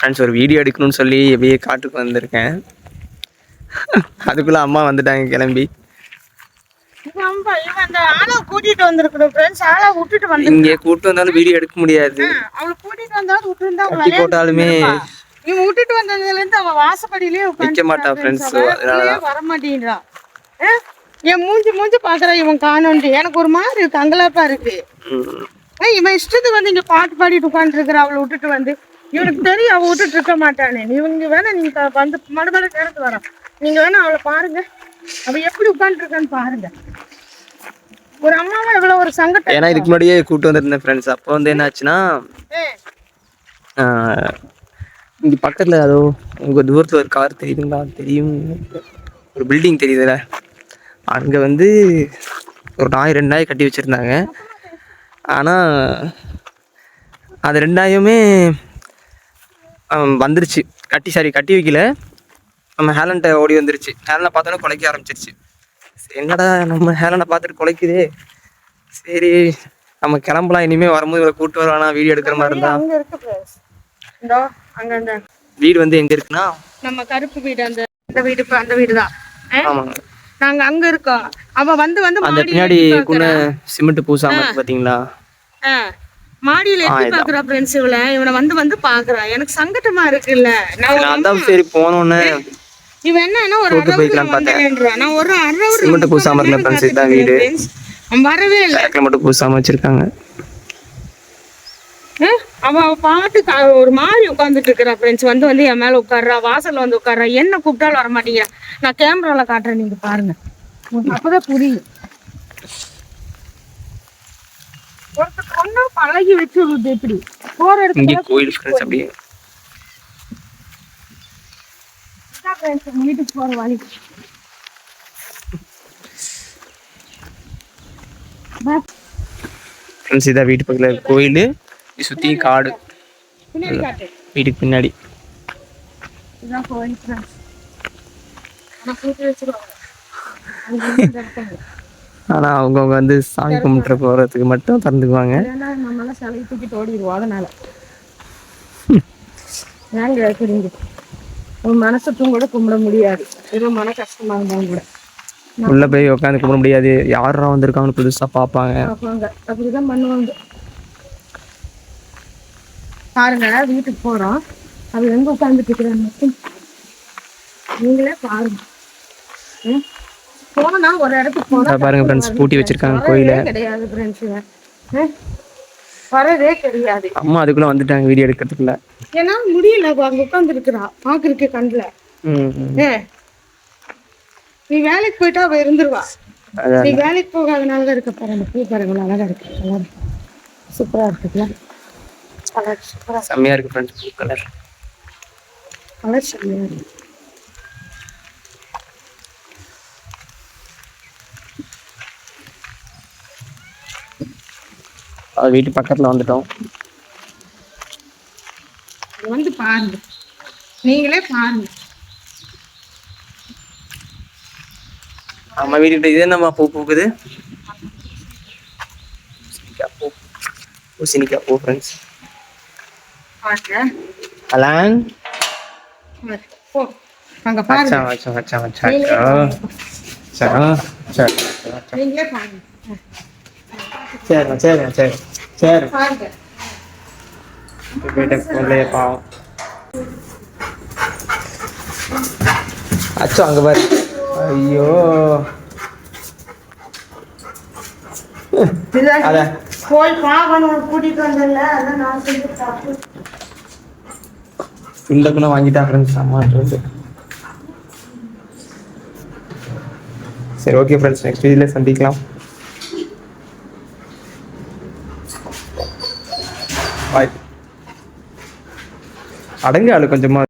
Friends ஒரு video எடுக்கணும்னு சொல்லி எப்படியே காட்டுக்கு வந்திருக்கேன். அதுக்குள்ள அம்மா வந்துட்டாங்க கிளம்பி. கூட்டிட்டு வந்திருக்கணும் ஃப்ரெண்ட்ஸ். ஆளை விட்டுட்டு வந்து இங்கே கூட்டு வந்தாலும் வீடியோ எடுக்க முடியாது. அவளை கூட்டிட்டு வந்தாலும் விட்டுருந்தா கட்டி போட்டாலுமே இவன் விட்டுட்டு வந்ததுல இருந்து அவன் வாசப்படியிலேயே நிக்க மாட்டா ஃப்ரெண்ட்ஸ். வர மாட்டேங்கிறான். என் மூஞ்சி பாக்குறா இவன் காணோன்ட்டு. எனக்கு ஒரு மாதிரி இருக்கு, அங்கலாப்பா இருக்கு. இவன் இஷ்டத்துக்கு வந்து இங்க பாட்டு பாடிட்டு உட்காந்துட்டு இருக்கிற அவளை விட்டுட்டு வந்து. இவனுக்கு தெரியும் அவ விட்டுட்டு இருக்க மாட்டானே. இவங்க வேணா நீங்க வந்து மறுபடியும் நேரத்து வரோம். நீங்க வேணா அவளை பாருங்க, அவ எப்படி உட்காந்துட்டு இருக்கான்னு பாருங்க. ஒரு அம்மாவா எவ்வளவு ஒரு சங்கடம். ஏன்னா இதுக்கு முன்னாடியே கூட்டு வந்திருந்தேன் ஃப்ரெண்ட்ஸ். அப்போ வந்து என்னாச்சுன்னா இங்கே பக்கத்தில் அதோ உங்கள் தூரத்தில் ஒரு கார் தெரியுதுங்களா? தெரியும், ஒரு பில்டிங் தெரியுதுல்ல, அங்கே வந்து ஒரு நாய் 2 நாய் கட்டி வச்சுருந்தாங்க. ஆனால் அது 2 நாயுமே வந்துருச்சு. கட்டி வைக்கல, நம்ம ஹேலண்ட்டை ஓடி வந்துருச்சு. ஹேலனை பார்த்தோன்னே குலைக்க ஆரம்பிச்சிருச்சு. என்னடா நம்ம ஹேலனை பார்த்துட்டு குலைக்குதே, சரி நம்ம கிளம்பலாம், இனிமேல் வரும்போது இவரை கூப்பிட்டு வருவானா வீடியோ எடுக்கிற மாதிரி இருந்தா. வீடு வந்து எங்க இருக்குன்னா நம்ம கருப்பு வீடு, அந்த வீடு தான். நாங்க அங்க இருக்கோம். அவ வந்து அந்த பின்னாடி கூட சிமெண்ட் பூசாம இருக்கு பாத்தீங்களா, மாடியில எட்டி பாக்குறா ஃப்ரெண்ட்ஸ். இவனை வந்து பாக்குறா. எனக்கு சங்கடமா இருக்குல்ல. நான் தான் சரி போனோன்னு இவன் என்ன ஒரு நான் ஒரு சிமெண்ட் பூசாம இருந்த ஃப்ரெண்ட்ஸ். இதான் வீடு. வரவே இல்லை, மட்டும் பூசாம வச்சிருக்காங்க. அவ பாட்டு ஒரு மாதிரி உட்காந்துட்டு இருக்கிறா ஃப்ரெண்ட்ஸ். வந்து என் மேல உட்கார்றா, வாசல்ல வந்து உட்கார்றா. என்ன கூப்பிட்டாலும் வர மாட்டேங்கிறா. நான் கேமரால காட்டுறேன், நீங்க பாருங்க, அப்பதான் புரியும். ஒருத்தர் பொண்ணு பழகி வச்சு எப்படி போற இடத்துல கோயில் ஃப்ரெண்ட்ஸ். அப்படியே வீட்டுக்கு போற வழி. ஃப்ரெண்ட்ஸ் இதான் வீட்டு பக்கத்துல கோயில், சுத்தியும் காடு. வீட்டுக்கு பின்னாடி ஆனா அவங்கவுங்க வந்து சாமி கும்பிட்டு போறதுக்கு மட்டும் திறந்துக்குவாங்க. சிலையை தூக்கிட்டு ஓடிடுவோம். அதனால உன் மனசத்தும் கூட கும்பிட முடியாது. ஏதோ மன கஷ்டமா இருந்தாலும் கூட உள்ள போய் உட்காந்து கும்பிட முடியாது. யாரா வந்திருக்காங்கன்னு புதுசா பாப்பாங்க. அப்படிதான் பண்ணுவாங்க. பாருங்க, வீட்டுக்கு போறோம். அது எங்க உட்கார்ந்துட்டு இருக்கிற நீங்களே பாருங்க. போனா ஒரு இடத்துக்கு போனா பாருங்க ஃப்ரெண்ட்ஸ், பூட்டி வச்சிருக்காங்க கோயில. கிடையாது ஃப்ரெண்ட்ஸ், வரதே கிடையாது. அம்மா அதுக்குள்ள வந்துட்டாங்க வீடியோ எடுக்கிறதுக்குள்ள. ஏன்னா முடியல, அங்க உட்கார்ந்து இருக்கிறா பாக்குறதுக்கு கண்ணுல. நீ வேலைக்கு போயிட்டா அவ இருந்துருவா. நீ வேலைக்கு போகாதனாலதான் இருக்க பாருங்க. பூ பாருங்களா, அழகா இருக்கு, சூப்பரா இருக்குல்ல. செம்மையா இருக்கு ஃப்ரெண்ட்ஸ். ப்ளூ கலர் செம்மையா இருக்கு. வீட்டு பக்கத்துல வந்துட்டோம். வந்து பாருங்க, நீங்களே பாருங்க. அம்மா வீட்டுக்கிட்ட இது என்னம்மா பூ பூக்குது? பூசணிக்காய் பூ ஃப்ரெண்ட்ஸ். அலாங் அங்க பாருங்க. நீங்களே பாருங்க. சரி பாருங்க. பாவம். அச்சோ அங்க பாரு. ஐயோ போய் பாக்கணும், கூட்டிட்டு வந்தல. அதான் நான் செஞ்சு தப்பு. இல்லக்குள்ள வாங்கிட்டா ஃப்ரெண்ட்ஸ். அம்மாட்டு சரி, ஓகே ஃப்ரெண்ட்ஸ், நெக்ஸ்ட் வீடியோல சந்திக்கலாம். பாய். அடங்க ஆளு கொஞ்சமா.